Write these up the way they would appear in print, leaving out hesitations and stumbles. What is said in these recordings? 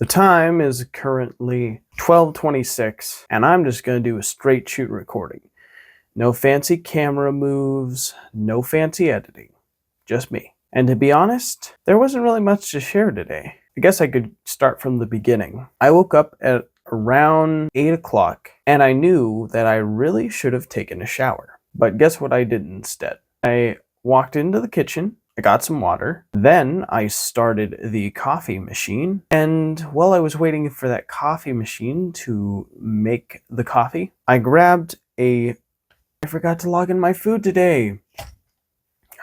The time is currently 12:26, and I'm just going to do a straight shoot recording. No fancy camera moves, no fancy editing, just me. And to be honest, there wasn't really much to share today. I guess I could start from the beginning. I woke up at around 8 o'clock, and I knew that I really should have taken a shower. But guess what I did instead? I walked into the kitchen, I got some water, then I started the coffee machine, and while I was waiting for that coffee machine to make the coffee, I forgot to log in my food today.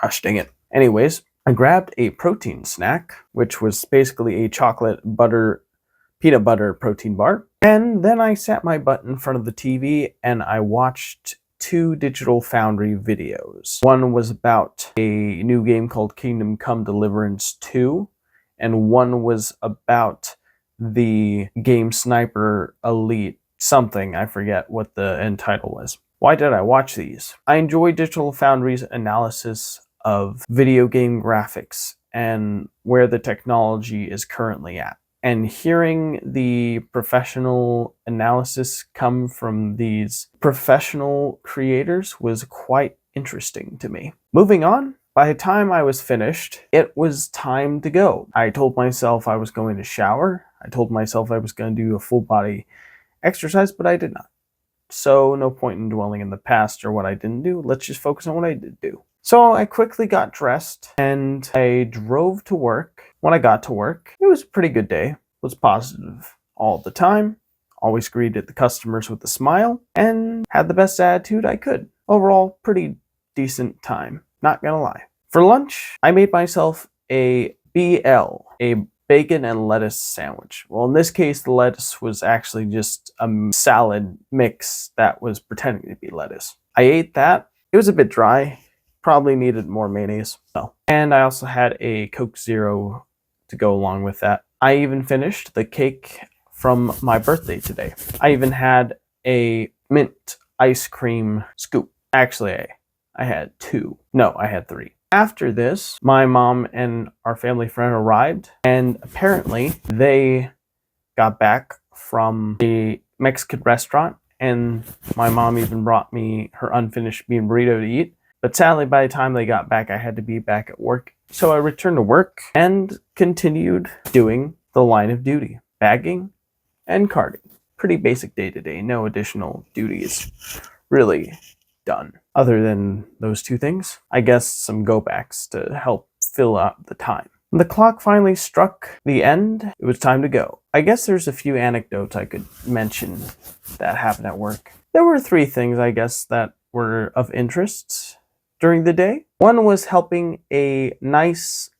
Gosh dang it. Anyways, I grabbed a protein snack, which was basically a peanut butter protein bar, and then I sat my butt in front of the TV and I watched 2 Digital Foundry videos. One was about a new game called Kingdom Come Deliverance 2, and one was about the game Sniper Elite something. I forget what the end title was. Why did I watch these? I enjoy Digital Foundry's analysis of video game graphics and where the technology is currently at. And hearing the professional analysis come from these professional creators was quite interesting to me. Moving on, by the time I was finished, it was time to go. I told myself I was going to shower. I told myself I was going to do a full body exercise, but I did not. So no point in dwelling in the past or what I didn't do. Let's just focus on what I did do. So I quickly got dressed and I drove to work. When I got to work, it was a pretty good day. It was positive all the time. Always greeted the customers with a smile and had the best attitude I could. Overall, pretty decent time, not gonna lie. For lunch, I made myself a BL, a bacon and lettuce sandwich. Well, in this case, the lettuce was actually just a salad mix that was pretending to be lettuce. I ate that. It was a bit dry. Probably needed more mayonnaise. Oh. And I also had a Coke Zero to go along with that. I even finished the cake from my birthday today. I even had a mint ice cream scoop. Actually, I had 2. No, I had 3. After this, my mom and our family friend arrived, and apparently they got back from a Mexican restaurant, and my mom even brought me her unfinished bean burrito to eat. But sadly, by the time they got back, I had to be back at work. So I returned to work and continued doing the line of duty, bagging and carting. Pretty basic day-to-day, no additional duties really done. Other than those 2 things, I guess some go-backs to help fill out the time. When the clock finally struck the end, it was time to go. I guess there's a few anecdotes I could mention that happened at work. There were 3 things, I guess, that were of interest during the day. One was helping a nice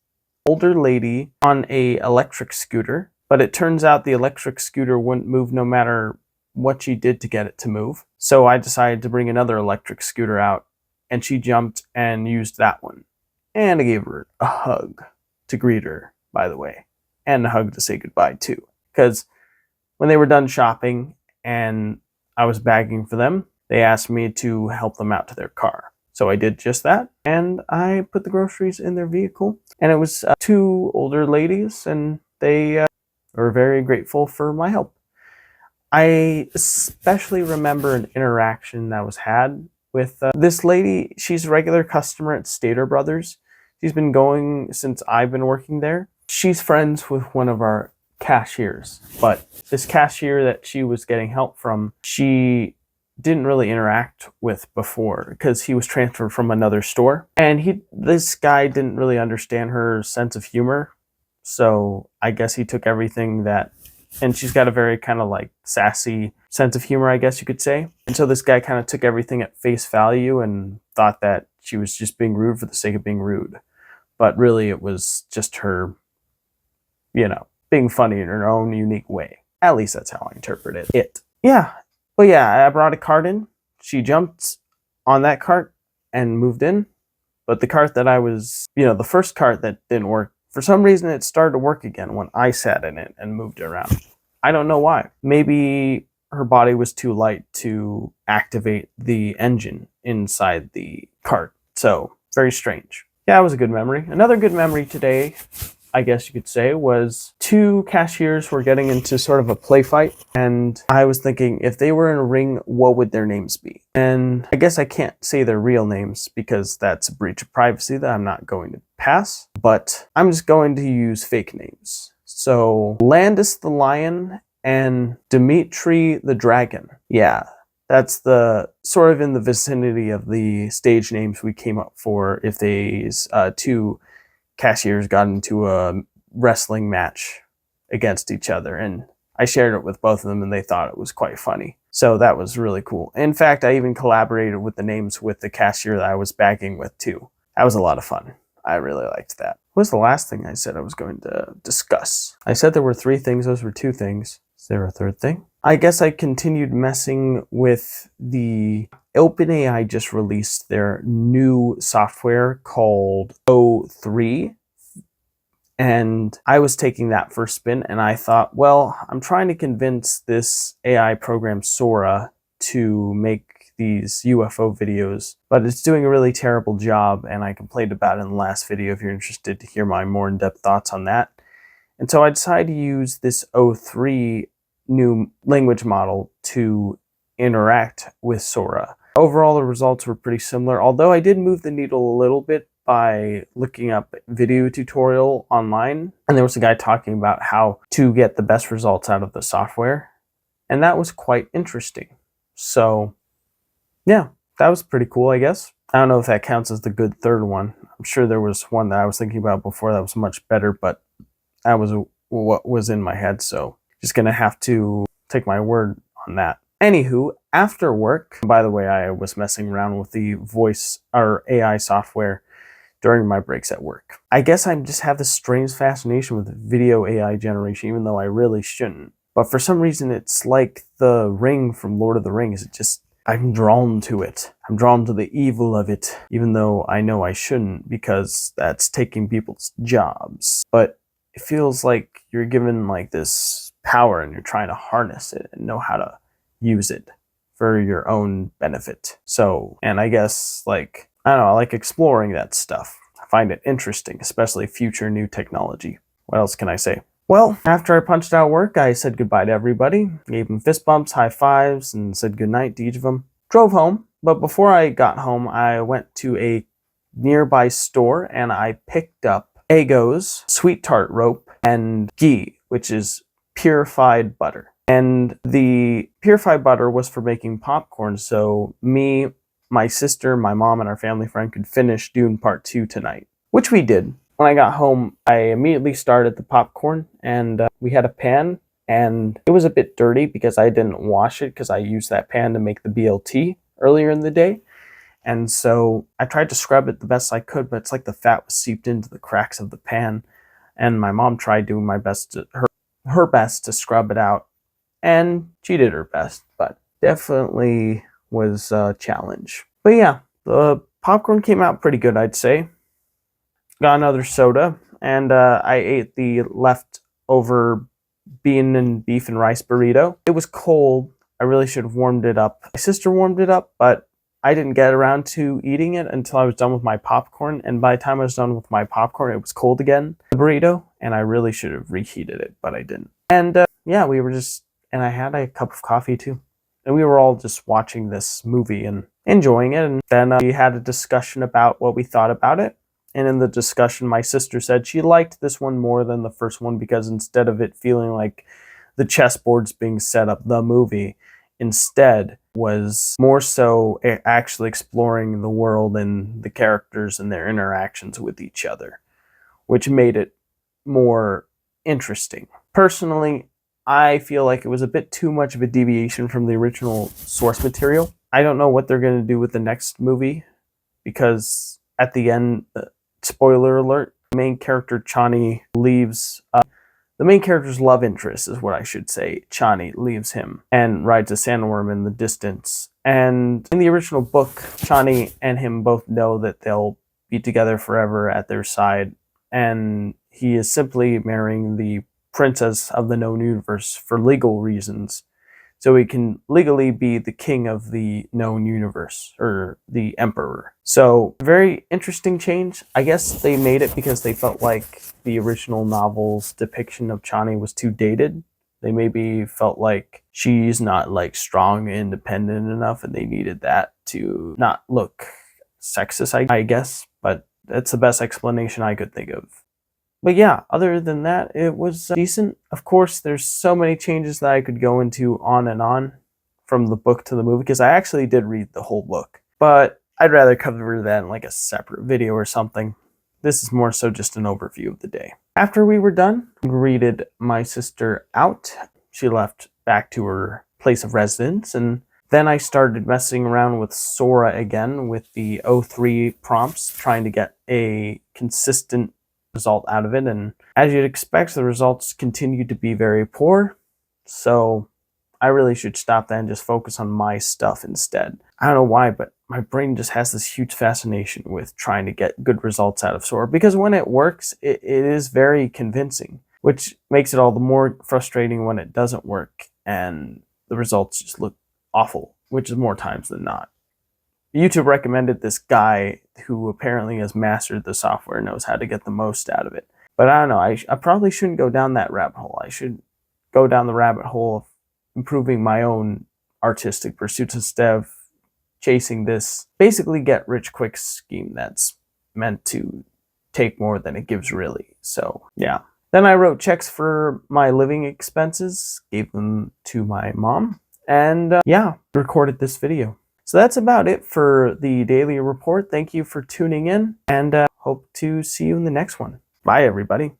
older lady on a electric scooter, but it turns out the electric scooter wouldn't move no matter what she did to get it to move. So I decided to bring another electric scooter out, and she jumped and used that one. And I gave her a hug to greet her, by the way, and a hug to say goodbye too. Because when they were done shopping and I was bagging for them, they asked me to help them out to their car. So I did just that, and I put the groceries in their vehicle. And it was 2 older ladies, and they were very grateful for my help. I especially remember an interaction that was had with this lady. She's a regular customer at Stater Brothers. She's been going since I've been working there. She's friends with one of our cashiers, but this cashier that she was getting help from, she didn't really interact with before because he was transferred from another store, and this guy didn't really understand her sense of humor. So I guess he took everything and she's got a very kind of like sassy sense of humor, I guess you could say. And so this guy kind of took everything at face value and thought that she was just being rude for the sake of being rude. But really it was just her, being funny in her own unique way. At least that's how I interpret it. Yeah. But yeah, I brought a cart in. She jumped on that cart and moved in. But the cart that the first cart that didn't work, for some reason it started to work again when I sat in it and moved it around. I don't know why. Maybe her body was too light to activate the engine inside the cart. So, very strange. Yeah, it was a good memory. Another good memory today, I guess you could say, was two cashiers were getting into sort of a play fight, and I was thinking if they were in a ring, what would their names be? And I guess I can't say their real names because that's a breach of privacy that I'm not going to pass, but I'm just going to use fake names. So Landis the Lion and Dimitri the Dragon. Yeah, that's the sort of in the vicinity of the stage names we came up for if these two cashiers got into a wrestling match against each other. And I shared it with both of them and they thought it was quite funny. So that was really cool. In fact, I even collaborated with the names with the cashier that I was bagging with too. That was a lot of fun. I really liked that. What was the last thing I said I was going to discuss? I said there were 3 things. Those were 2 things. Is there a third thing? I guess I continued messing with the OpenAI just released their new software called O3. And I was taking that for a spin and I thought, well, I'm trying to convince this AI program Sora to make these UFO videos, but it's doing a really terrible job, and I complained about it in the last video if you're interested to hear my more in-depth thoughts on that. And so I decided to use this O3 new language model to interact with Sora. Overall, the results were pretty similar, although I did move the needle a little bit by looking up video tutorial online, and there was a guy talking about how to get the best results out of the software, and that was quite interesting. So yeah, that was pretty cool, I guess. I don't know if that counts as the good third one. I'm sure there was one that I was thinking about before that was much better, but that was what was in my head, so just gonna have to take my word on that. Anywho, after work, by the way, I was messing around with the voice or AI software during my breaks at work. I guess I just have this strange fascination with video AI generation, even though I really shouldn't. But for some reason, it's like the ring from Lord of the Rings. I'm drawn to it. I'm drawn to the evil of it, even though I know I shouldn't because that's taking people's jobs. But it feels like you're given like this power and you're trying to harness it and know how to use it for your own benefit. So, and I guess like, I don't know, I like exploring that stuff. I find it interesting, especially future new technology. What else can I say? Well, after I punched out work, I said goodbye to everybody, gave them fist bumps, high fives, and said goodnight to each of them. Drove home, but before I got home, I went to a nearby store and I picked up Eggo's sweet tart rope and ghee, which is purified butter. And the purified butter was for making popcorn, so me, my sister, my mom, and our family friend could finish Dune Part 2 tonight, which we did. When I got home, I immediately started the popcorn, and we had a pan, and it was a bit dirty because I didn't wash it because I used that pan to make the BLT earlier in the day. And so I tried to scrub it the best I could, but it's like the fat was seeped into the cracks of the pan. And my mom tried doing her best to scrub it out, and she did her best, but definitely was a challenge. But yeah, the popcorn came out pretty good, I'd say. Got another soda, and I ate the leftover bean and beef and rice burrito. It was cold. I really should have warmed it up. My sister warmed it up, but I didn't get around to eating it until I was done with my popcorn, and by the time I was done with my popcorn, it was cold again, the burrito, and I really should have reheated it, but I didn't. And yeah, and I had a cup of coffee too. And we were all just watching this movie and enjoying it, and then we had a discussion about what we thought about it. And in the discussion, my sister said she liked this one more than the first one because instead of it feeling like the chessboards being set up, the movie instead was more so actually exploring the world and the characters and their interactions with each other, which made it more interesting. Personally, I feel like it was a bit too much of a deviation from the original source material. I don't know what they're going to do with the next movie because at the end, spoiler alert, the main character Chani leaves, the main character's love interest is what I should say, Chani leaves him and rides a sandworm in the distance. And in the original book, Chani and him both know that they'll be together forever at their side, and he is simply marrying the princess of the known universe for legal reasons so he can legally be the king of the known universe, or the emperor. So, very interesting change. I guess they made it because they felt like the original novel's depiction of Chani was too dated. They maybe felt like she's not like strong and independent enough, and they needed that to not look sexist, I guess. But that's the best explanation I could think of. But yeah, other than that, it was decent. Of course, there's so many changes that I could go into on and on from the book to the movie, because I actually did read the whole book. But I'd rather cover that in like a separate video or something. This is more so just an overview of the day. After we were done, we greeted my sister out. She left back to her place of residence, and then I started messing around with Sora again with the O3 prompts, trying to get a consistent result out of it, and as you'd expect, the results continued to be very poor, so I really should stop that and just focus on my stuff instead. I don't know why, but my brain just has this huge fascination with trying to get good results out of Sora, because when it works, it is very convincing, which makes it all the more frustrating when it doesn't work and the results just look awful, which is more times than not. YouTube recommended this guy who apparently has mastered the software and knows how to get the most out of it. But I don't know, I probably shouldn't go down that rabbit hole. I should go down the rabbit hole of improving my own artistic pursuits instead of chasing this basically get-rich-quick scheme that's meant to take more than it gives really. So yeah. Then I wrote checks for my living expenses, gave them to my mom, and yeah, recorded this video. So that's about it for the daily report. Thank you for tuning in, and hope to see you in the next one. Bye, everybody.